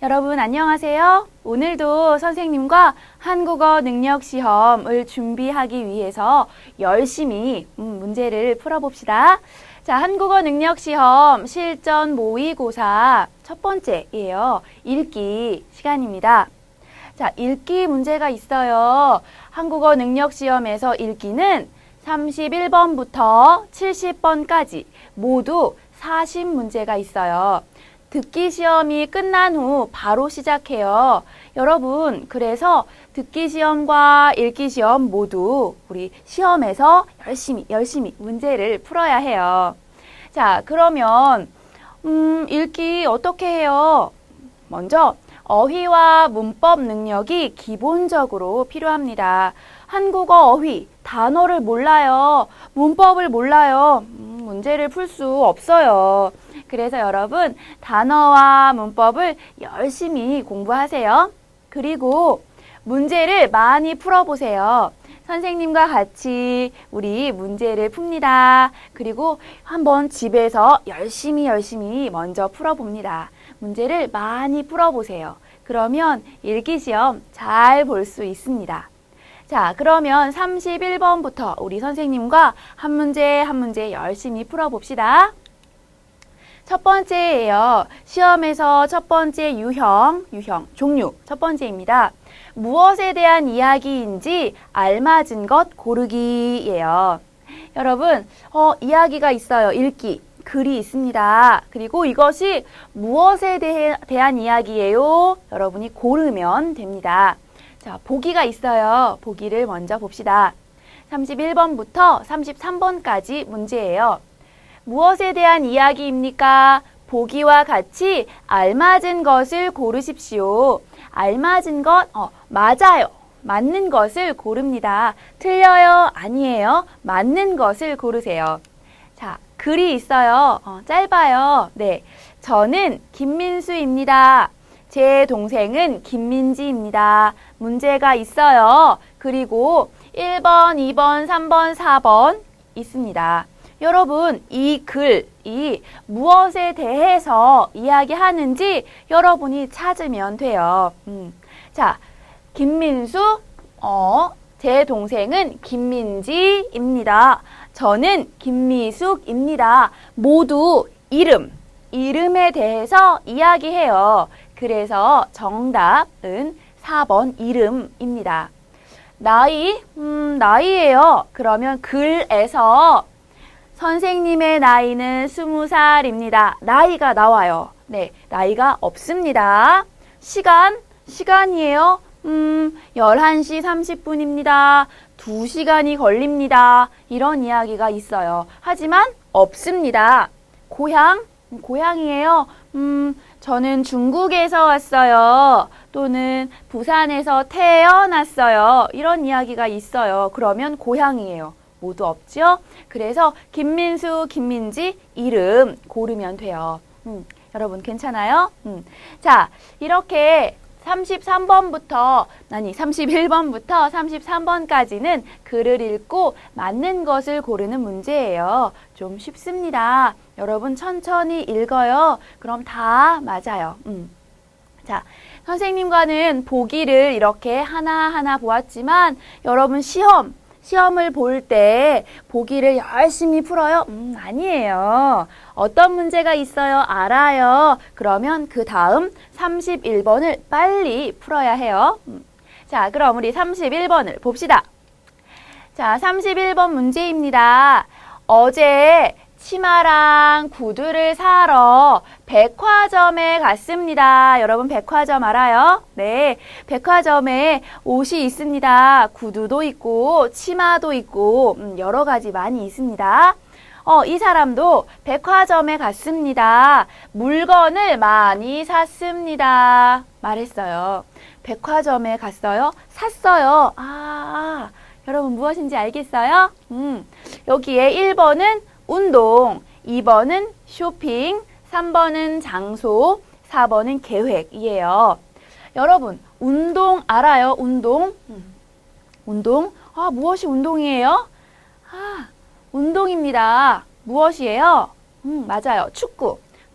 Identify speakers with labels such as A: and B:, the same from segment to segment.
A: 여러분 안녕하세요. 오늘도 선생님과 한국어 능력 시험을 준비하기 위해서 열심히 문제를 풀어봅시다. 자, 한국어 능력 시험 실전 모의고사 첫 번째예요. 읽기 시간입니다. 자, 읽기 문제가 있어요. 한국어 능력 시험에서 읽기는 31번부터 70번까지 모두 40문제가 있어요. 듣기 시험이 끝난 후 바로 시작해요. 여러분, 그래서 듣기 시험과 읽기 시험 모두 우리 시험에서 열심히 문제를 풀어야 해요. 자, 그러면 읽기 어떻게 해요? 먼저 어휘와 문법 능력이 기본적으로 필요합니다. 한국어 어휘, 단어를 몰라요. 문법을 몰라요. 문제를 풀 수 없어요. 그래서 여러분 단어와 문법을 열심히 공부하세요. 그리고 문제를 많이 풀어보세요. 선생님과 같이 우리 문제를 풉니다. 그리고 한번 집에서 열심히 먼저 풀어봅니다. 문제를 많이 풀어보세요. 그러면 일기시험 잘 볼 수 있습니다. 자, 그러면 31번부터 우리 선생님과 한 문제 열심히 풀어봅시다. 첫 번째예요. 시험에서 첫 번째 유형, 종류 첫 번째입니다. 무엇에 대한 이야기인지 알맞은 것 고르기예요. 여러분, 이야기가 있어요. 읽기, 글이 있습니다. 그리고 이것이 무엇에 대한 이야기예요? 여러분이 고르면 됩니다. 자, 보기가 있어요. 보기를 먼저 봅시다. 31번부터 33번까지 문제예요. 무엇에 대한 이야기입니까? 보기와 같이 알맞은 것을 고르십시오. 알맞은 것, 맞아요. 맞는 것을 고릅니다. 틀려요? 아니에요? 맞는 것을 고르세요. 자, 글이 있어요. 짧아요. 네. 저는 김민수입니다. 제 동생은 김민지입니다. 문제가 있어요. 그리고 1번, 2번, 3번, 4번 있습니다. 여러분, 이 글이 무엇에 대해서 이야기하는지 여러분이 찾으면 돼요. 자, 김민수, 제 동생은 김민지입니다. 저는 김미숙입니다. 모두 이름에 대해서 이야기해요. 그래서 정답은 4번 이름입니다. 나이예요. 그러면 글에서 선생님의 나이는 20살입니다. 나이가 나와요. 네, 나이가 없습니다. 시간이에요. 11시 30분입니다. 2시간이 걸립니다. 이런 이야기가 있어요. 하지만 없습니다. 고향이에요. 저는 중국에서 왔어요. 또는 부산에서 태어났어요. 이런 이야기가 있어요. 그러면 고향이에요. 모두 없죠? 그래서 김민수, 김민지 이름 고르면 돼요. 여러분 괜찮아요? 자, 이렇게 31번부터 33번까지는 글을 읽고 맞는 것을 고르는 문제예요. 좀 쉽습니다. 여러분 천천히 읽어요. 그럼 다 맞아요. 자, 선생님과는 보기를 이렇게 하나하나 보았지만 여러분 시험을 볼 때 보기를 열심히 풀어요? 아니에요. 어떤 문제가 있어요? 알아요. 그러면 그 다음 31번을 빨리 풀어야 해요. 자, 그럼 우리 31번을 봅시다. 자, 31번 문제입니다. 어제 치마랑 구두를 사러 백화점에 갔습니다. 여러분 백화점 알아요? 네, 백화점에 옷이 있습니다. 구두도 있고 치마도 있고 여러 가지 많이 있습니다. 이 사람도 백화점에 갔습니다. 물건을 많이 샀습니다. 말했어요. 백화점에 갔어요? 샀어요. 여러분 무엇인지 알겠어요? 여기에 1번은 운동, 2번은 쇼핑, 3번은 장소, 4번은 계획이에요. 여러분, 운동 알아요? 운동? 무엇이 운동이에요? 운동입니다. 무엇이에요? 맞아요.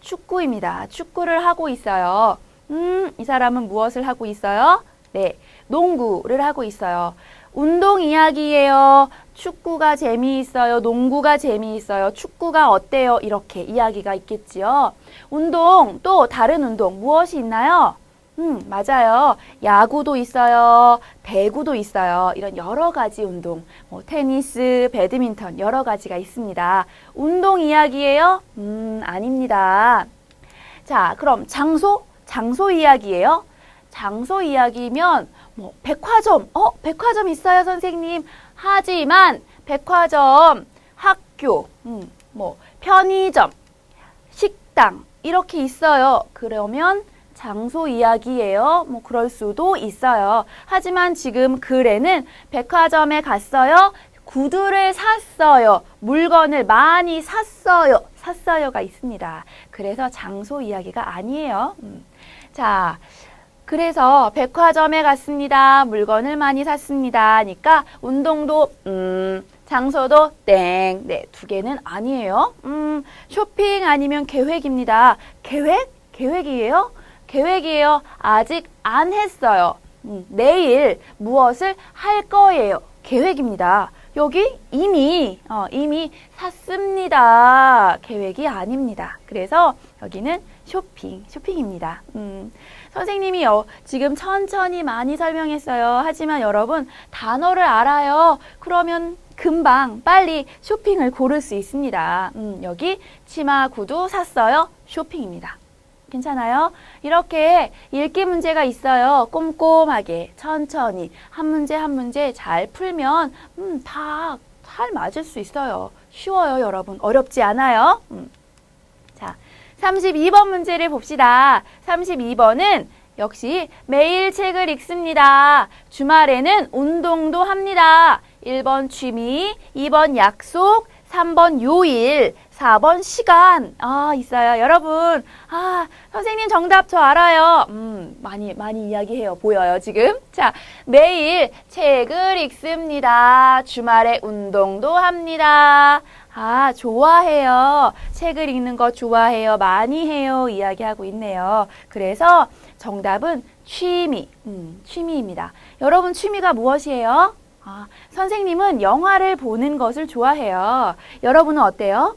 A: 축구입니다. 축구를 하고 있어요. 이 사람은 무엇을 하고 있어요? 네, 농구를 하고 있어요. 운동 이야기예요. 축구가 재미있어요. 농구가 재미있어요. 축구가 어때요? 이렇게 이야기가 있겠지요. 운동, 또 다른 운동 무엇이 있나요? 맞아요. 야구도 있어요. 배구도 있어요. 이런 여러 가지 운동, 테니스, 배드민턴 여러 가지가 있습니다. 운동 이야기예요? 아닙니다. 자, 그럼 장소 이야기예요? 장소 이야기면 백화점, 백화점 있어요, 선생님. 하지만 백화점, 학교, 편의점, 식당 이렇게 있어요. 그러면 장소 이야기예요. 그럴 수도 있어요. 하지만 지금 글에는 백화점에 갔어요. 구두를 샀어요. 물건을 많이 샀어요. 샀어요가 있습니다. 그래서 장소 이야기가 아니에요. 자, 그래서 백화점에 갔습니다. 물건을 많이 샀습니다. 하니까 운동도 장소도 땡. 네, 두 개는 아니에요. 쇼핑 아니면 계획입니다. 계획이에요? 계획이에요. 아직 안 했어요. 내일 무엇을 할 거예요. 계획입니다. 여기 이미 샀습니다. 계획이 아닙니다. 그래서 여기는 쇼핑입니다. 선생님이 지금 천천히 많이 설명했어요. 하지만 여러분 단어를 알아요. 그러면 금방 빨리 쇼핑을 고를 수 있습니다. 여기 치마 구두 샀어요. 쇼핑입니다. 괜찮아요? 이렇게 읽기 문제가 있어요. 꼼꼼하게 천천히 한 문제 한 문제 잘 풀면 다 잘 맞을 수 있어요. 쉬워요, 여러분. 어렵지 않아요. 자, 32번 문제를 봅시다. 32번은 역시 매일 책을 읽습니다. 주말에는 운동도 합니다. 1번 취미, 2번 약속, 3번 요일, 4번 시간. 있어요. 여러분, 선생님 정답 저 알아요. 많이 이야기해요. 보여요, 지금? 자, 매일 책을 읽습니다. 주말에 운동도 합니다. 좋아해요. 책을 읽는 거 좋아해요. 많이 해요. 이야기하고 있네요. 그래서 정답은 취미입니다. 여러분, 취미가 무엇이에요? 선생님은 영화를 보는 것을 좋아해요. 여러분은 어때요?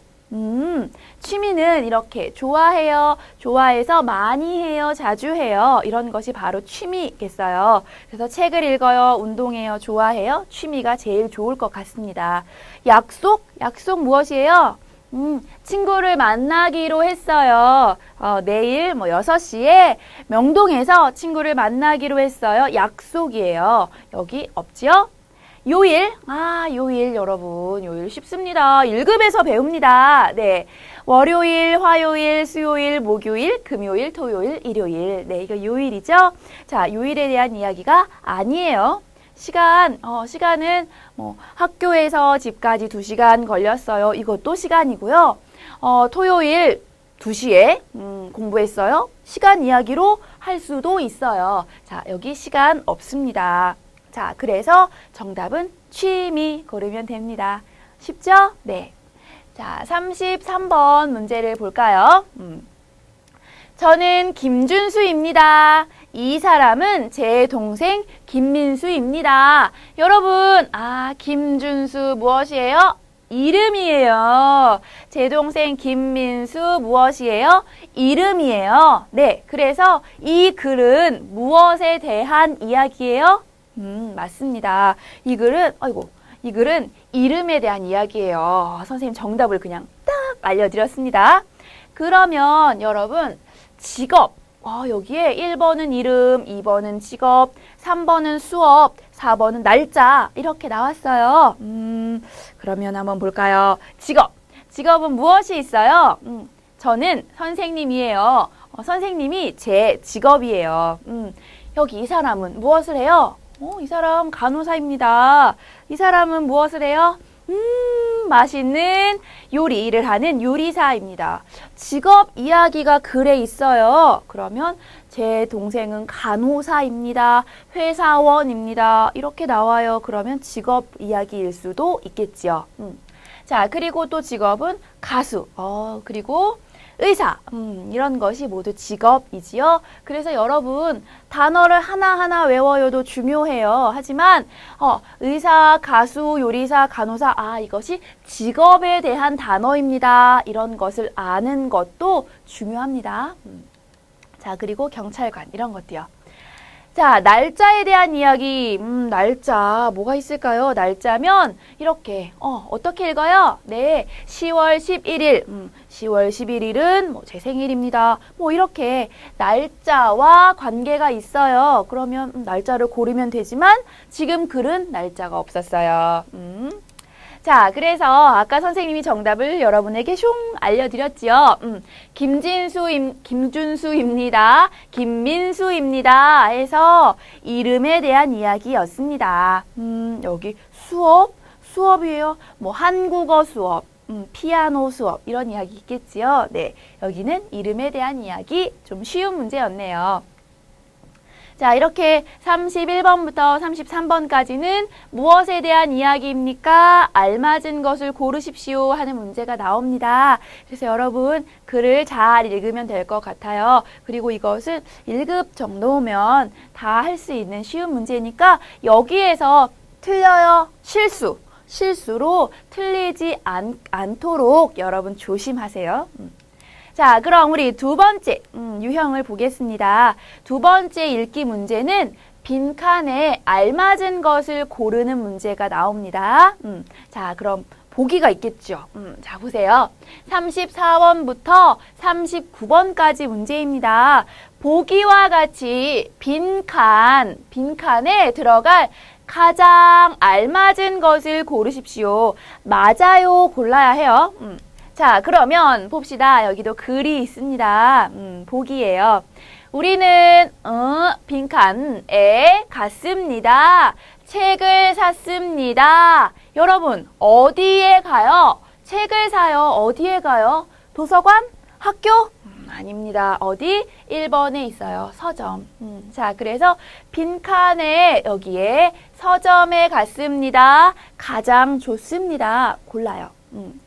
A: 취미는 이렇게 좋아해요. 좋아해서 많이 해요. 자주 해요. 이런 것이 바로 취미겠어요. 그래서 책을 읽어요. 운동해요. 좋아해요. 취미가 제일 좋을 것 같습니다. 약속 무엇이에요? 친구를 만나기로 했어요. 내일 6시에 명동에서 친구를 만나기로 했어요. 약속이에요. 여기 없지요? 요일, 요일 여러분, 요일 쉽습니다. 1급에서 배웁니다. 네, 월요일, 화요일, 수요일, 목요일, 금요일, 토요일, 일요일. 네, 이거 요일이죠. 자, 요일에 대한 이야기가 아니에요. 시간은 학교에서 집까지 2시간 걸렸어요. 이것도 시간이고요. 토요일 2시에 공부했어요. 시간 이야기로 할 수도 있어요. 자, 여기 시간 없습니다. 자, 그래서 정답은 취미 고르면 됩니다. 쉽죠? 네. 자, 33번 문제를 볼까요? 저는 김준수입니다. 이 사람은 제 동생 김민수입니다. 여러분, 김준수 무엇이에요? 이름이에요. 제 동생 김민수 무엇이에요? 이름이에요. 네, 그래서 이 글은 무엇에 대한 이야기예요? 맞습니다. 이 글은 이름에 대한 이야기예요. 선생님 정답을 그냥 딱 알려드렸습니다. 그러면 여러분 직업, 여기에 1번은 이름, 2번은 직업, 3번은 수업, 4번은 날짜 이렇게 나왔어요. 그러면 한번 볼까요? 직업은 무엇이 있어요? 저는 선생님이에요. 선생님이 제 직업이에요. 여기 이 사람은 무엇을 해요? 이 사람 간호사입니다. 이 사람은 무엇을 해요? 맛있는 요리를 하는 요리사입니다. 직업 이야기가 글에 있어요. 그러면 제 동생은 간호사입니다. 회사원입니다. 이렇게 나와요. 그러면 직업 이야기일 수도 있겠지요. 자, 그리고 또 직업은 가수, 그리고 의사, 이런 것이 모두 직업이지요. 그래서 여러분 단어를 하나하나 외워요도 중요해요. 하지만 의사, 가수, 요리사, 간호사, 이것이 직업에 대한 단어입니다. 이런 것을 아는 것도 중요합니다. 자, 그리고 경찰관 이런 것도요. 자, 날짜에 대한 이야기. 날짜 뭐가 있을까요? 날짜면 이렇게 어떻게 읽어요? 네, 10월 11일. 10월 11일은 뭐 제 생일입니다. 뭐 이렇게 날짜와 관계가 있어요. 그러면 날짜를 고르면 되지만 지금 글은 날짜가 없었어요. 자, 그래서 아까 선생님이 정답을 여러분에게 슝 알려드렸지요. 김준수입니다. 김민수입니다. 해서 이름에 대한 이야기였습니다. 여기 수업이에요. 뭐 한국어 수업, 피아노 수업 이런 이야기 있겠지요. 네, 여기는 이름에 대한 이야기 좀 쉬운 문제였네요. 자, 이렇게 31번부터 33번까지는 무엇에 대한 이야기입니까? 알맞은 것을 고르십시오 하는 문제가 나옵니다. 그래서 여러분 글을 잘 읽으면 될 것 같아요. 그리고 이것은 1급 정도면 다 할 수 있는 쉬운 문제니까 여기에서 틀려요. 실수로 틀리지 않도록 여러분 조심하세요. 자, 그럼 우리 두 번째 유형을 보겠습니다. 두 번째 읽기 문제는 빈칸에 알맞은 것을 고르는 문제가 나옵니다. 자, 그럼 보기가 있겠죠. 자, 보세요. 34번부터 39번까지 문제입니다. 보기와 같이 빈칸에 들어갈 가장 알맞은 것을 고르십시오. 맞아요 골라야 해요. 자, 그러면 봅시다. 여기도 글이 있습니다. 보기예요. 우리는 빈칸에 갔습니다. 책을 샀습니다. 여러분 어디에 가요? 책을 사요. 어디에 가요? 도서관? 학교? 아닙니다. 어디? 1번에 있어요. 서점. 자, 그래서 빈칸에 여기에 서점에 갔습니다. 가장 좋습니다. 골라요.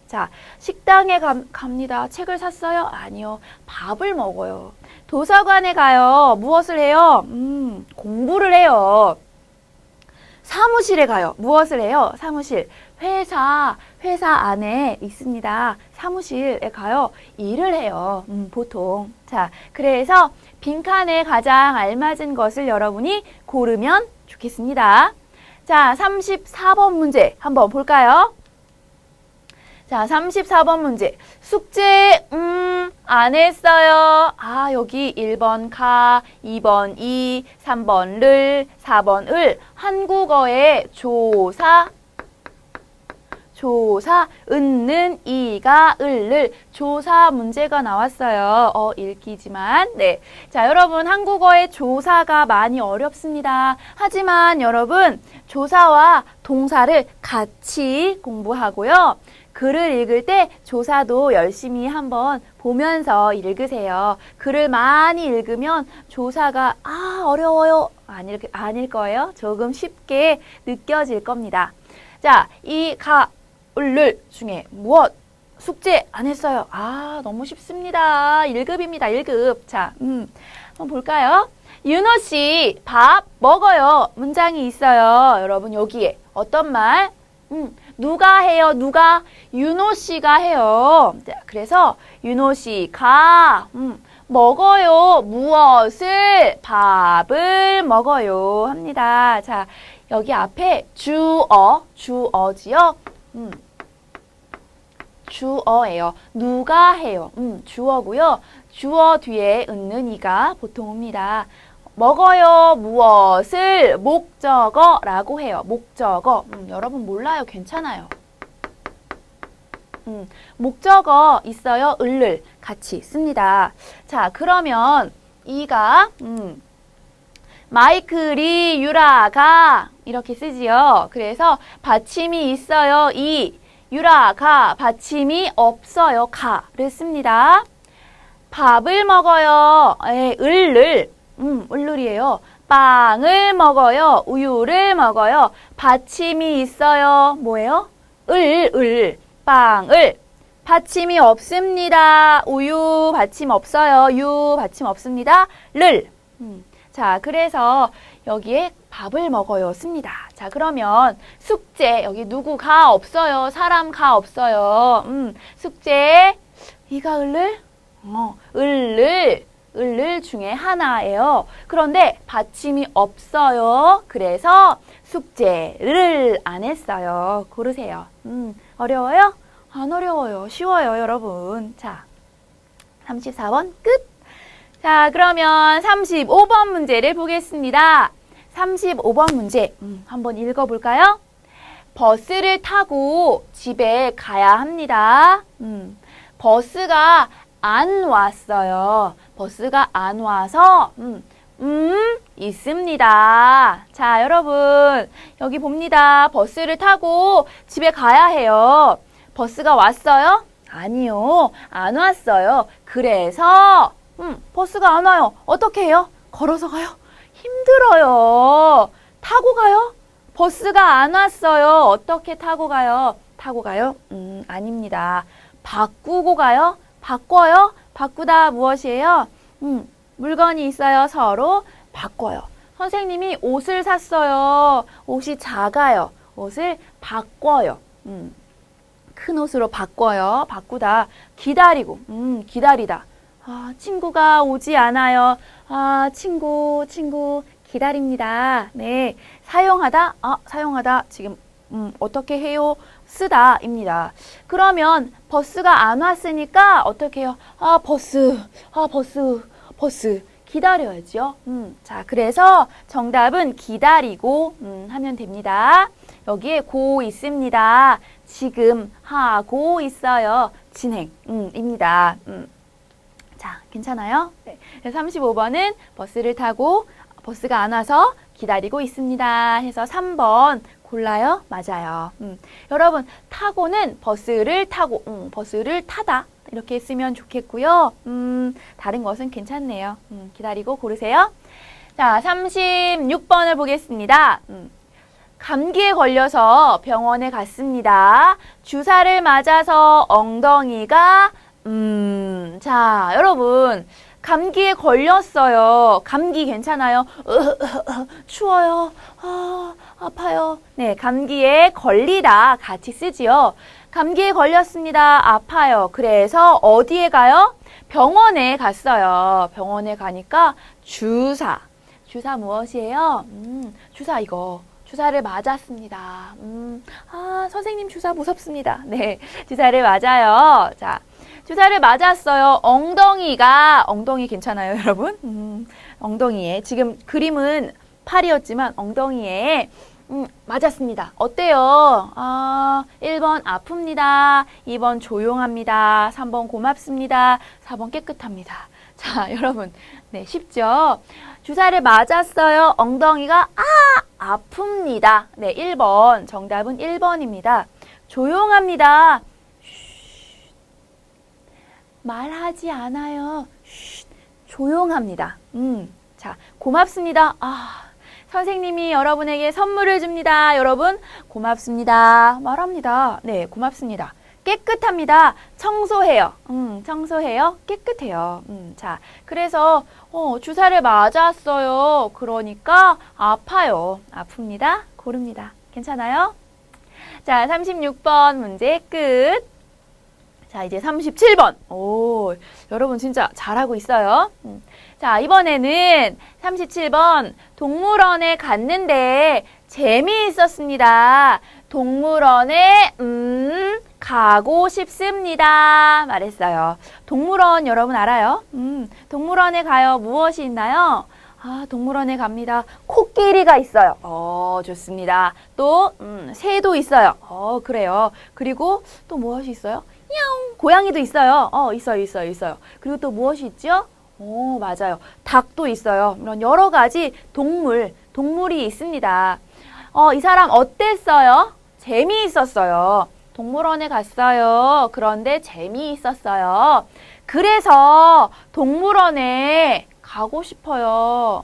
A: 자, 식당에 갑니다. 책을 샀어요? 아니요. 밥을 먹어요. 도서관에 가요. 무엇을 해요? 공부를 해요. 사무실에 가요. 무엇을 해요? 사무실. 회사 안에 있습니다. 사무실에 가요. 일을 해요. 보통. 자, 그래서 빈칸에 가장 알맞은 것을 여러분이 고르면 좋겠습니다. 자, 34번 문제 한번 볼까요? 자, 34번 문제. 숙제, 안 했어요. 여기 1번 가, 2번 이, 3번 를, 4번 을. 한국어의 조사, 은는, 이가, 을을. 조사 문제가 나왔어요. 읽기지만. 네. 자, 여러분, 한국어의 조사가 많이 어렵습니다. 하지만 여러분, 조사와 동사를 같이 공부하고요. 글을 읽을 때 조사도 열심히 한번 보면서 읽으세요. 글을 많이 읽으면 조사가 어려워요. 아닐 거예요. 조금 쉽게 느껴질 겁니다. 자, 이 가, 을 중에 무엇? 숙제 안 했어요. 너무 쉽습니다. 1급입니다. 1급. 자, 한번 볼까요? 윤호 씨, 밥 먹어요. 문장이 있어요. 여러분, 여기에 어떤 말? 누가 해요? 누가? 윤호 씨가 해요. 자, 그래서 윤호 씨가 먹어요. 무엇을? 밥을 먹어요. 합니다. 자, 여기 앞에 주어지요. 주어예요. 누가 해요. 주어고요. 주어 뒤에 있는 이가 보통 옵니다. 먹어요. 무엇을? 목적어라고 해요. 목적어. 여러분 몰라요. 괜찮아요. 목적어 있어요. 을을 같이 씁니다. 자, 그러면 이가 마이클이 유라가 이렇게 쓰지요. 그래서 받침이 있어요. 이 유라가 받침이 없어요. 가를 씁니다. 밥을 먹어요. 을이에요. 빵을 먹어요. 우유를 먹어요. 받침이 있어요. 뭐예요? 빵을. 받침이 없습니다. 우유 받침 없어요. 유 받침 없습니다. 를. 자, 그래서 여기에 밥을 먹어요. 씁니다. 자, 그러면 숙제. 여기 누구가 없어요. 사람가 없어요. 숙제. 이가 을를? 을를 중에 하나예요. 그런데 받침이 없어요. 그래서 숙제를 안 했어요. 고르세요. 어려워요? 안 어려워요. 쉬워요, 여러분. 자, 34번 끝. 자, 그러면 35번 문제를 보겠습니다. 35번 문제 한번 읽어볼까요? 버스를 타고 집에 가야 합니다. 버스가 안 왔어요. 버스가 안 와서 있습니다. 자, 여러분 여기 봅니다. 버스를 타고 집에 가야 해요. 버스가 왔어요? 아니요. 안 왔어요. 그래서 버스가 안 와요. 어떻게 해요? 걸어서 가요? 힘들어요. 타고 가요? 버스가 안 왔어요. 어떻게 타고 가요? 타고 가요? 아닙니다. 바꾸고 가요? 바꿔요? 바꾸다 무엇이에요? 물건이 있어요. 서로 바꿔요. 선생님이 옷을 샀어요. 옷이 작아요. 옷을 바꿔요. 큰 옷으로 바꿔요. 바꾸다. 기다리고. 기다리다. 아, 친구가 오지 않아요. 아, 친구 기다립니다. 네. 사용하다. 사용하다. 지금 어떻게 해요? 쓰다입니다. 그러면 버스가 안 왔으니까 어떻게 해요? 버스 기다려야죠. 자, 그래서 정답은 기다리고 하면 됩니다. 여기에 고 있습니다. 지금 하고 있어요. 진행입니다. 자, 괜찮아요? 네. 35번은 버스를 타고 버스가 안 와서 기다리고 있습니다. 해서 3번 골라요? 맞아요. 여러분, 타고는 버스를 타고, 버스를 타다. 이렇게 쓰면 좋겠고요. 다른 것은 괜찮네요. 기다리고 고르세요. 자, 36번을 보겠습니다. 감기에 걸려서 병원에 갔습니다. 주사를 맞아서 엉덩이가, 자, 여러분. 감기에 걸렸어요. 감기 괜찮아요? 추워요. 아파요. 네, 감기에 걸리다 같이 쓰지요. 감기에 걸렸습니다. 아파요. 그래서 어디에 가요? 병원에 갔어요. 병원에 가니까 주사. 주사 무엇이에요? 주사 이거. 주사를 맞았습니다. 선생님 주사 무섭습니다. 네, 주사를 맞아요. 자, 주사를 맞았어요. 엉덩이 괜찮아요, 여러분? 엉덩이에. 지금 그림은 팔이었지만 엉덩이에 맞았습니다. 어때요? 1번 아픕니다. 2번 조용합니다. 3번 고맙습니다. 4번 깨끗합니다. 자, 여러분. 네, 쉽죠? 주사를 맞았어요. 엉덩이가 아픕니다. 네, 1번. 정답은 1번입니다. 조용합니다. 말하지 않아요. 조용합니다. 자, 고맙습니다. 선생님이 여러분에게 선물을 줍니다. 여러분, 고맙습니다. 말합니다. 네, 고맙습니다. 깨끗합니다. 청소해요. 청소해요. 깨끗해요. 자, 그래서 주사를 맞았어요. 그러니까 아파요. 아픕니다. 고릅니다. 괜찮아요? 자, 36번 문제 끝. 자, 이제 37번. 오, 여러분 진짜 잘하고 있어요. 자, 이번에는 37번. 동물원에 갔는데 재미있었습니다. 동물원에 가고 싶습니다. 말했어요. 동물원 여러분 알아요? 동물원에 가요. 무엇이 있나요? 동물원에 갑니다. 코끼리가 있어요. 좋습니다. 또 새도 있어요. 그래요. 그리고 또 무엇이 있어요? 야옹, 고양이도 있어요. 있어요. 그리고 또 무엇이 있죠? 맞아요. 닭도 있어요. 이런 여러 가지 동물이 있습니다. 이 사람 어땠어요? 재미있었어요. 동물원에 갔어요. 그런데 재미있었어요. 그래서 동물원에 가고 싶어요.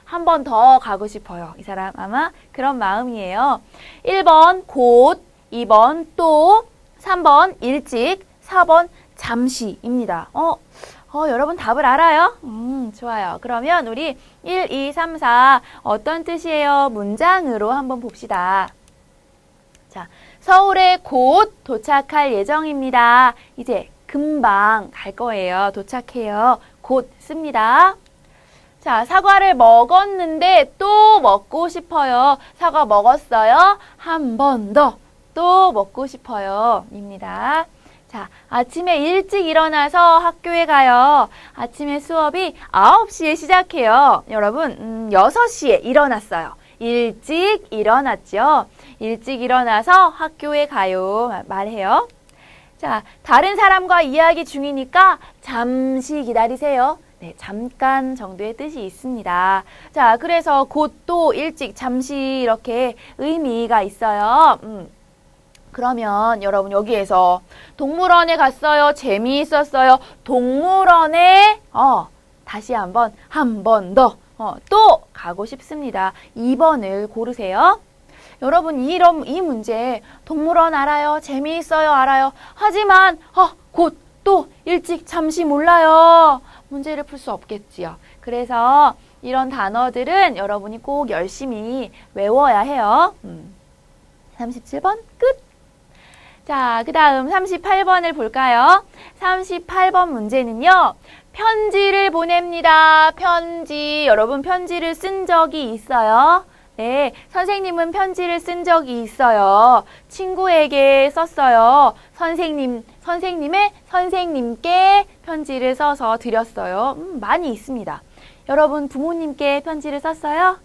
A: 한 번 더 가고 싶어요. 이 사람 아마 그런 마음이에요. 1번 곧, 2번 또, 3번 일찍, 4번 잠시입니다. 여러분 답을 알아요? 좋아요. 그러면 우리 1, 2, 3, 4 어떤 뜻이에요? 문장으로 한번 봅시다. 자, 서울에 곧 도착할 예정입니다. 이제 금방 갈 거예요. 도착해요. 곧 씁니다. 자, 사과를 먹었는데 또 먹고 싶어요. 사과 먹었어요. 한 번 더. 또 먹고 싶어요. 입니다. 자, 아침에 일찍 일어나서 학교에 가요. 아침에 수업이 9시에 시작해요. 여러분, 6시에 일어났어요. 일찍 일어났죠. 일찍 일어나서 학교에 가요. 말해요. 자, 다른 사람과 이야기 중이니까 잠시 기다리세요. 네, 잠깐 정도의 뜻이 있습니다. 자, 그래서 곧, 또, 일찍, 잠시 이렇게 의미가 있어요. 그러면 여러분 여기에서 동물원에 갔어요. 재미있었어요. 동물원에 다시 한 번 더 또 가고 싶습니다. 2번을 고르세요. 여러분 이 문제 동물원 알아요. 재미있어요. 알아요. 하지만 곧, 또, 일찍, 잠시 몰라요. 문제를 풀 수 없겠지요. 그래서 이런 단어들은 여러분이 꼭 열심히 외워야 해요. 37번 끝. 자, 그 다음 38번을 볼까요? 38번 문제는요. 편지를 보냅니다. 편지. 여러분 편지를 쓴 적이 있어요? 네, 선생님은 편지를 쓴 적이 있어요. 친구에게 썼어요. 선생님의 선생님께 편지를 써서 드렸어요. 많이 있습니다. 여러분 부모님께 편지를 썼어요?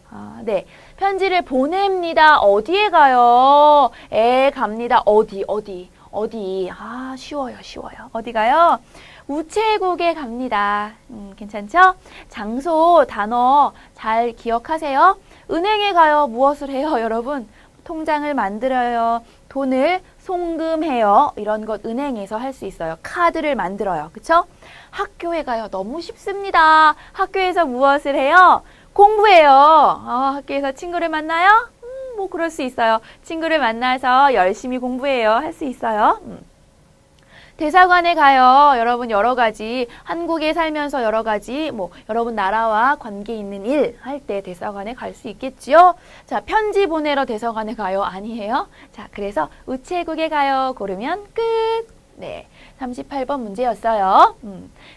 A: 네. 편지를 보냅니다. 어디에 가요? 갑니다. 어디. 쉬워요. 어디 가요? 우체국에 갑니다. 괜찮죠? 장소, 단어 잘 기억하세요. 은행에 가요. 무엇을 해요, 여러분? 통장을 만들어요. 돈을 송금해요. 이런 것 은행에서 할 수 있어요. 카드를 만들어요. 그쵸? 학교에 가요. 너무 쉽습니다. 학교에서 무엇을 해요? 공부해요. 학교에서 친구를 만나요? 뭐 그럴 수 있어요. 친구를 만나서 열심히 공부해요. 할 수 있어요. 대사관에 가요. 여러분 여러 가지 한국에 살면서 여러 가지 여러분 나라와 관계 있는 일 할 때 대사관에 갈 수 있겠지요. 자, 편지 보내러 대사관에 가요. 아니에요? 자, 그래서 우체국에 가요. 고르면 끝. 네. 38번 문제였어요.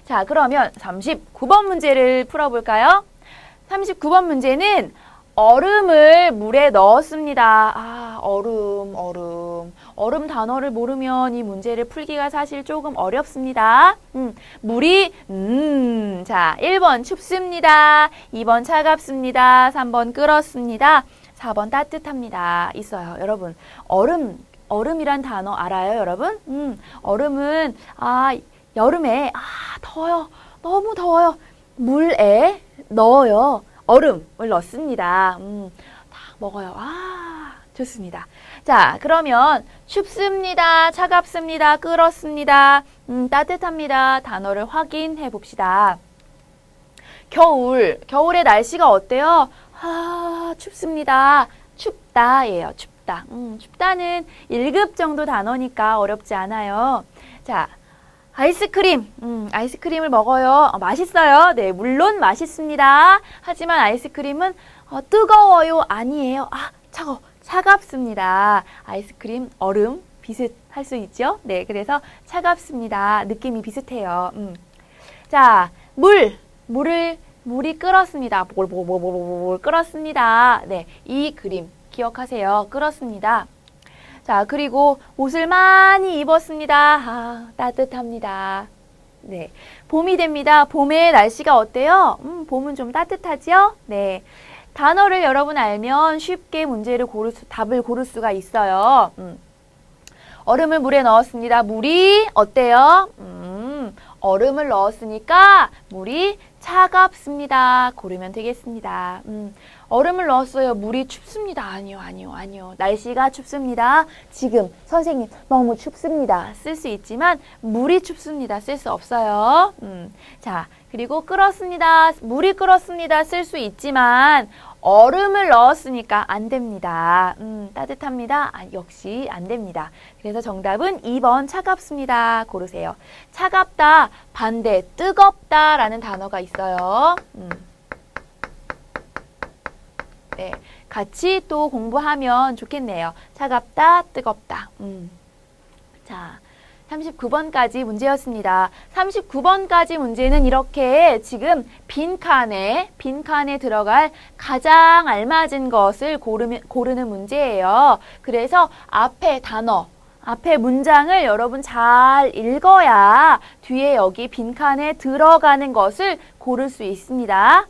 A: 자, 그러면 39번 문제를 풀어볼까요? 39번 문제는 얼음을 물에 넣었습니다. 얼음 단어를 모르면 이 문제를 풀기가 사실 조금 어렵습니다. 물이 자, 1번 춥습니다. 2번 차갑습니다. 3번 끓었습니다. 4번 따뜻합니다. 있어요. 여러분, 얼음이란 단어 알아요, 여러분? 얼음은 여름에 더워요. 너무 더워요. 물에 넣어요. 얼음을 넣습니다. 다 먹어요. 좋습니다. 자, 그러면 춥습니다. 차갑습니다. 끓었습니다. 따뜻합니다. 단어를 확인해 봅시다. 겨울의 날씨가 어때요? 춥습니다. 춥다예요. 춥다. 춥다는 1급 정도 단어니까 어렵지 않아요. 자, 아이스크림을 먹어요. 맛있어요. 네, 물론 맛있습니다. 하지만 아이스크림은 뜨거워요. 아니에요. 차갑습니다. 아이스크림, 얼음 비슷할 수 있죠? 네, 그래서 차갑습니다. 느낌이 비슷해요. 자, 물이 끓었습니다. 끓었습니다. 네, 이 그림 기억하세요. 끓었습니다. 자, 그리고 옷을 많이 입었습니다. 따뜻합니다. 네, 봄이 됩니다. 봄의 날씨가 어때요? 봄은 좀 따뜻하죠? 네, 단어를 여러분 알면 쉽게 답을 고를 수가 있어요. 얼음을 물에 넣었습니다. 물이 어때요? 얼음을 넣었으니까 물이 차갑습니다. 고르면 되겠습니다. 얼음을 넣었어요. 물이 춥습니다. 아니요. 날씨가 춥습니다. 지금 선생님 너무 춥습니다. 쓸 수 있지만 물이 춥습니다. 쓸 수 없어요. 자, 그리고 끓었습니다. 물이 끓었습니다. 쓸 수 있지만 얼음을 넣었으니까 안 됩니다. 따뜻합니다. 아, 역시 안 됩니다. 그래서 정답은 2번 차갑습니다. 고르세요. 차갑다, 반대, 뜨겁다 라는 단어가 있어요. 네, 같이 또 공부하면 좋겠네요. 차갑다, 뜨겁다. 자, 39번까지 문제였습니다. 39번까지 문제는 이렇게 지금 빈칸에 들어갈 가장 알맞은 것을 고르는 문제예요. 그래서 앞에 단어, 앞에 문장을 여러분 잘 읽어야 뒤에 여기 빈칸에 들어가는 것을 고를 수 있습니다.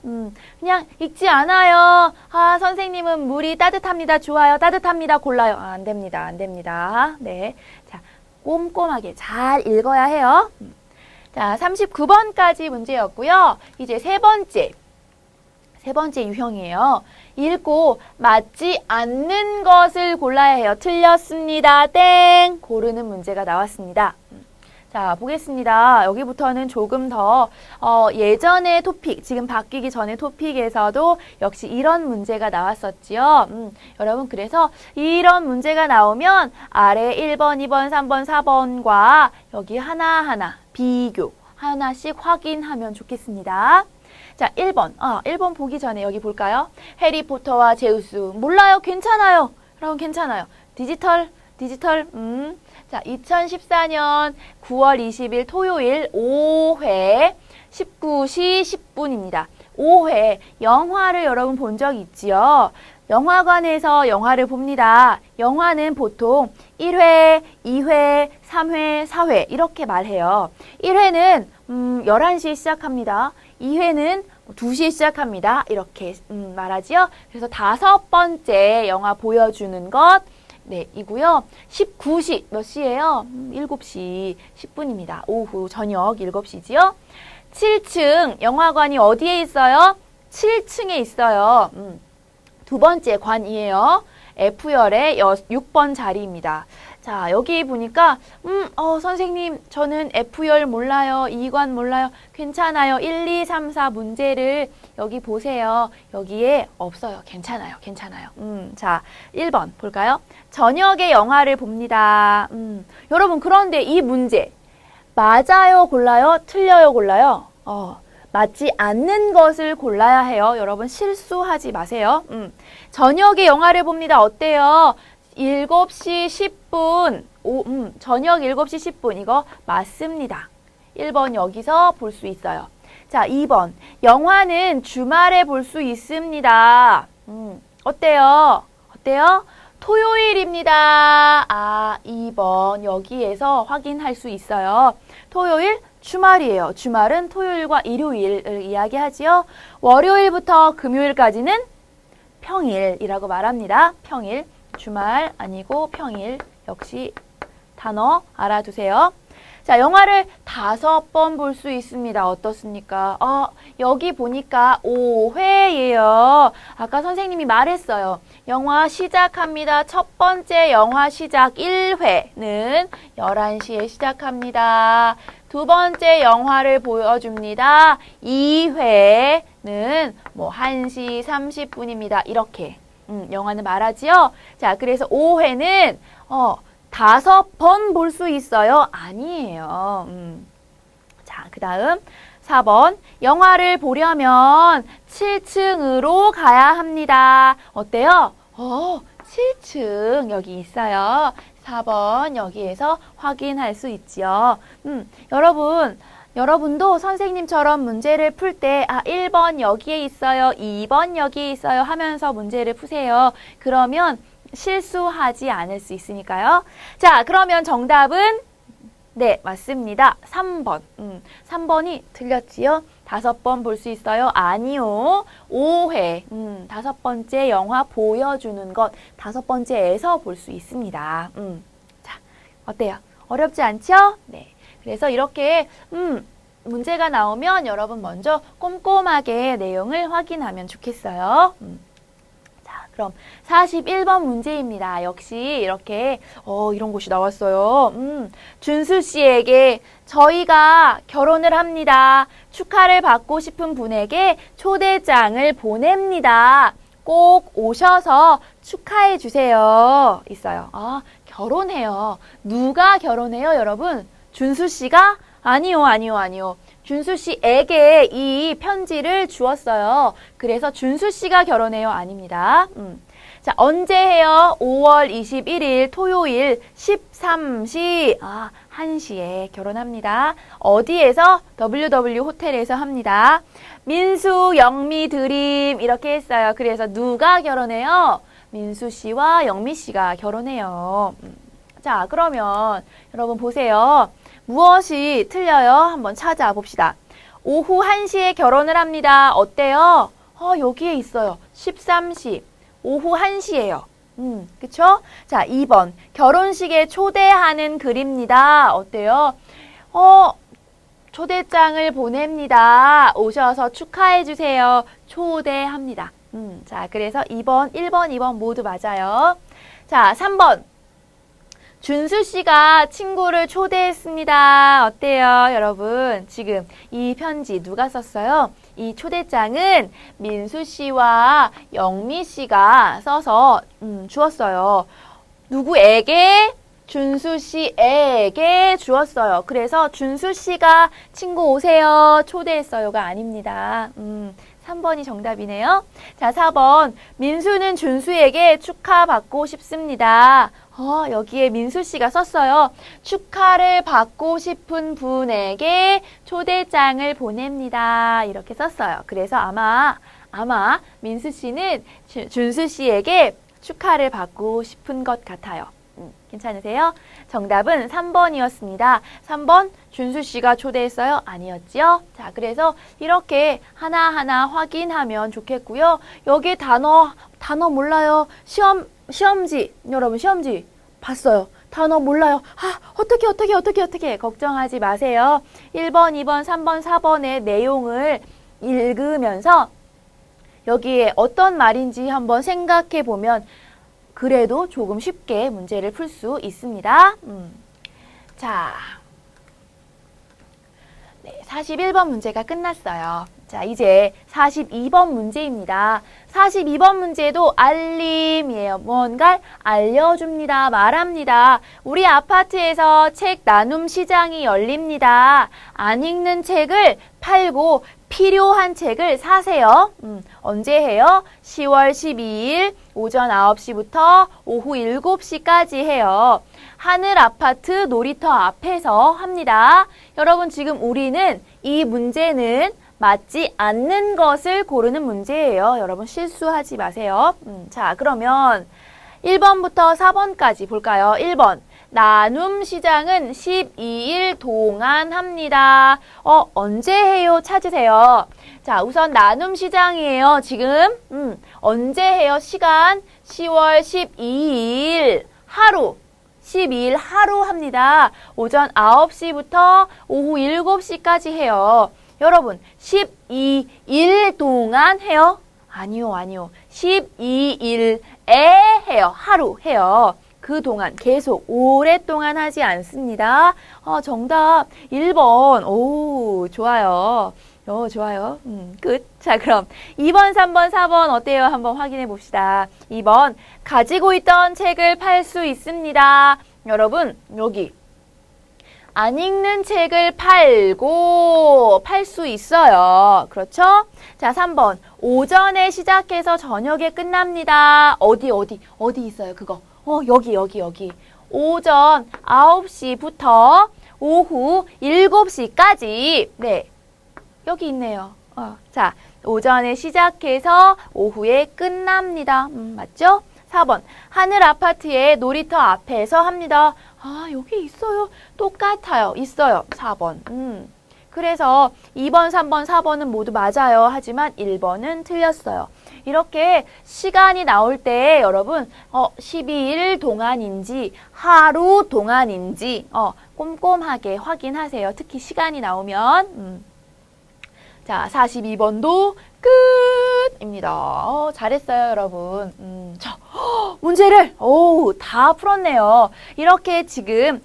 A: 그냥 읽지 않아요. 아, 선생님은 물이 따뜻합니다. 좋아요. 따뜻합니다. 골라요. 아, 안 됩니다. 안 됩니다. 네. 자, 꼼꼼하게 잘 읽어야 해요. 자, 39번까지 문제였고요. 이제 세 번째 유형이에요. 읽고 맞지 않는 것을 골라야 해요. 틀렸습니다. 땡! 고르는 문제가 나왔습니다. 자, 보겠습니다. 여기부터는 조금 더 예전의 토픽, 지금 바뀌기 전의 토픽에서도 역시 이런 문제가 나왔었지요. 여러분, 그래서 이런 문제가 나오면 아래 1번, 2번, 3번, 4번과 여기 하나하나 비교, 하나씩 확인하면 좋겠습니다. 자, 1번 보기 전에 여기 볼까요? 해리포터와 제우스. 몰라요? 괜찮아요. 여러분, 괜찮아요. 디지털. 자, 2014년 9월 20일 토요일 5회 19시 10분입니다. 5회 영화를 여러분 본 적 있지요? 영화관에서 영화를 봅니다. 영화는 보통 1회, 2회, 3회, 4회 이렇게 말해요. 1회는 11시에 시작합니다. 2회는 2시에 시작합니다. 이렇게 말하지요. 그래서 5번째 영화 보여주는 것 네, 이고요. 19시 몇 시예요? 7시 10분입니다. 오후 저녁 7시지요. 7층 영화관이 어디에 있어요? 7층에 있어요. 두 번째 관이에요. F열의 6번 자리입니다. 자, 여기 보니까 선생님 저는 F열 몰라요. 2관 몰라요. 괜찮아요. 1, 2, 3, 4 문제를 여기 보세요. 여기에 없어요. 괜찮아요. 자, 1번 볼까요? 저녁에 영화를 봅니다. 여러분, 그런데 이 문제 맞아요 골라요? 틀려요 골라요? 맞지 않는 것을 골라야 해요. 여러분, 실수하지 마세요. 저녁에 영화를 봅니다. 어때요? 7시 10분, 저녁 7시 10분, 이거 맞습니다. 1번 여기서 볼 수 있어요. 자, 2번, 영화는 주말에 볼 수 있습니다. 어때요? 토요일입니다. 아, 2번 여기에서 확인할 수 있어요. 토요일, 주말이에요. 주말은 토요일과 일요일을 이야기하지요. 월요일부터 금요일까지는 평일이라고 말합니다. 평일. 주말 아니고 평일. 역시 단어 알아두세요. 자, 영화를 5번 볼 수 있습니다. 어떻습니까? 여기 보니까 5회예요. 아까 선생님이 말했어요. 영화 시작합니다. 첫 번째 영화 시작 1회는 11시에 시작합니다. 두 번째 영화를 보여줍니다. 2회는 1시 30분입니다. 이렇게 영화는 말하지요. 자, 그래서 5회는 5번 볼 수 있어요? 아니에요. 자, 그 다음 4번. 영화를 보려면 7층으로 가야 합니다. 어때요? 7층 여기 있어요. 4번 여기에서 확인할 수 있지요. 여러분도 선생님처럼 문제를 풀 때 1번 여기에 있어요. 2번 여기에 있어요 하면서 문제를 푸세요. 그러면 실수하지 않을 수 있으니까요. 자, 그러면 정답은 네, 맞습니다. 3번. 3번이 틀렸지요? 5번 볼 수 있어요? 아니요. 5회. 5번째 영화 보여주는 것. 5번째에서 볼 수 있습니다. 자, 어때요? 어렵지 않죠? 네. 그래서 이렇게 문제가 나오면 여러분 먼저 꼼꼼하게 내용을 확인하면 좋겠어요. 자, 그럼 41번 문제입니다. 역시 이렇게 이런 곳이 나왔어요. 준수 씨에게 저희가 결혼을 합니다. 축하를 받고 싶은 분에게 초대장을 보냅니다. 꼭 오셔서 축하해 주세요. 있어요. 아, 결혼해요. 누가 결혼해요, 여러분? 준수 씨가? 아니요, 아니요, 아니요. 준수 씨에게 이 편지를 주었어요. 그래서 준수 씨가 결혼해요. 아닙니다. 자, 언제 해요? 5월 21일 토요일 13시. 1시에 결혼합니다. 어디에서? WW 호텔에서 합니다. 민수, 영미, 드림 이렇게 했어요. 그래서 누가 결혼해요? 민수 씨와 영미 씨가 결혼해요. 자, 그러면 여러분 보세요. 무엇이 틀려요? 한번 찾아봅시다. 오후 1시에 결혼을 합니다. 어때요? 여기에 있어요. 13시. 오후 1시예요. 그쵸? 자, 2번. 결혼식에 초대하는 글입니다. 어때요? 초대장을 보냅니다. 오셔서 축하해주세요. 초대합니다. 자, 그래서 2번, 1번, 2번 모두 맞아요. 자, 3번. 준수 씨가 친구를 초대했습니다. 어때요, 여러분? 지금 이 편지 누가 썼어요? 이 초대장은 민수 씨와 영미 씨가 써서 주었어요. 누구에게? 준수 씨에게 주었어요. 그래서 준수 씨가 친구 오세요. 초대했어요가 아닙니다. 3번이 정답이네요. 자, 4번. 민수는 준수에게 축하받고 싶습니다. 여기에 민수 씨가 썼어요. 축하를 받고 싶은 분에게 초대장을 보냅니다. 이렇게 썼어요. 그래서 아마 민수 씨는 준수 씨에게 축하를 받고 싶은 것 같아요. 괜찮으세요? 정답은 3번이었습니다. 3번 준수 씨가 초대했어요? 아니었지요? 자, 그래서 이렇게 하나하나 확인하면 좋겠고요. 여기 단어 몰라요. 시험지. 여러분 시험지 봤어요. 단어 몰라요. 어떻게 걱정하지 마세요. 1번, 2번, 3번, 4번의 내용을 읽으면서 여기에 어떤 말인지 한번 생각해 보면 그래도 조금 쉽게 문제를 풀 수 있습니다. 자, 네, 41번 문제가 끝났어요. 자, 이제 42번 문제입니다. 42번 문제도 알림이에요. 뭔가를 알려줍니다. 말합니다. 우리 아파트에서 책 나눔 시장이 열립니다. 안 읽는 책을 팔고 필요한 책을 사세요. 언제 해요? 10월 12일 오전 9시부터 오후 7시까지 해요. 하늘 아파트 놀이터 앞에서 합니다. 여러분 지금 우리는 이 문제는 맞지 않는 것을 고르는 문제예요. 여러분 실수하지 마세요. 자, 그러면 1번부터 4번까지 볼까요? 1번. 나눔 시장은 12일 동안 합니다. 언제 해요? 찾으세요. 자, 우선 나눔 시장이에요. 지금 언제 해요? 시간 10월 12일 하루. 12일 하루 합니다. 오전 9시부터 오후 7시까지 해요. 여러분 12일 동안 해요? 아니요. 12일에 해요. 하루 해요. 그동안 계속 오랫동안 하지 않습니다. 정답 1번. 오, 좋아요. 좋아요. 끝. 자, 그럼 2번, 3번, 4번 어때요? 한번 확인해 봅시다. 2번. 가지고 있던 책을 팔 수 있습니다. 여러분, 여기. 안 읽는 책을 팔고 팔 수 있어요. 그렇죠? 자, 3번. 오전에 시작해서 저녁에 끝납니다. 어디 있어요? 그거. 여기. 오전 9시부터 오후 7시까지. 네. 여기 있네요. 자, 오전에 시작해서 오후에 끝납니다. 맞죠? 4번. 하늘 아파트의 놀이터 앞에서 합니다. 여기 있어요. 똑같아요. 있어요. 4번. 그래서 2번, 3번, 4번은 모두 맞아요. 하지만 1번은 틀렸어요. 이렇게 시간이 나올 때 여러분 12일 동안인지 하루 동안인지 꼼꼼하게 확인하세요. 특히 시간이 나오면 자, 42번도 끝입니다. 잘했어요, 여러분. 문제를 다 풀었네요. 이렇게 지금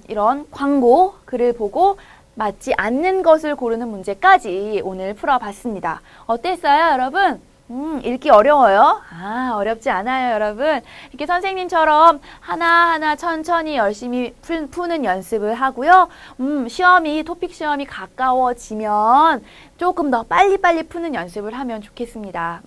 A: 이런 광고 글을 보고 맞지 않는 것을 고르는 문제까지 오늘 풀어봤습니다. 어땠어요, 여러분? 읽기 어려워요? 아, 어렵지 않아요, 여러분. 이렇게 선생님처럼 하나하나 천천히 열심히 푸는 연습을 하고요. 토픽 시험이 가까워지면 조금 더 빨리빨리 푸는 연습을 하면 좋겠습니다.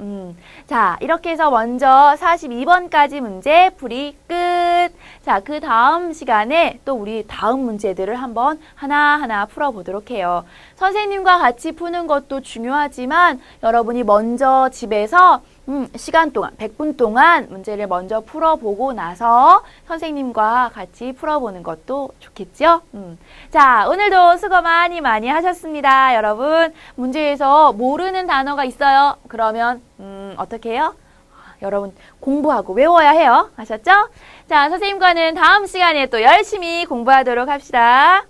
A: 자, 이렇게 해서 먼저 42번까지 문제 풀이 끝. 자, 그 다음 시간에 또 우리 다음 문제들을 한번 하나하나 풀어보도록 해요. 선생님과 같이 푸는 것도 중요하지만 여러분이 먼저 집에서 시간 동안, 100분 동안 문제를 먼저 풀어보고 나서 선생님과 같이 풀어보는 것도 좋겠죠? 자, 오늘도 수고 많이 하셨습니다. 여러분, 문제에서 모르는 단어가 있어요. 그러면, 어떻게 해요? 여러분, 공부하고 외워야 해요. 아셨죠? 자, 선생님과는 다음 시간에 또 열심히 공부하도록 합시다.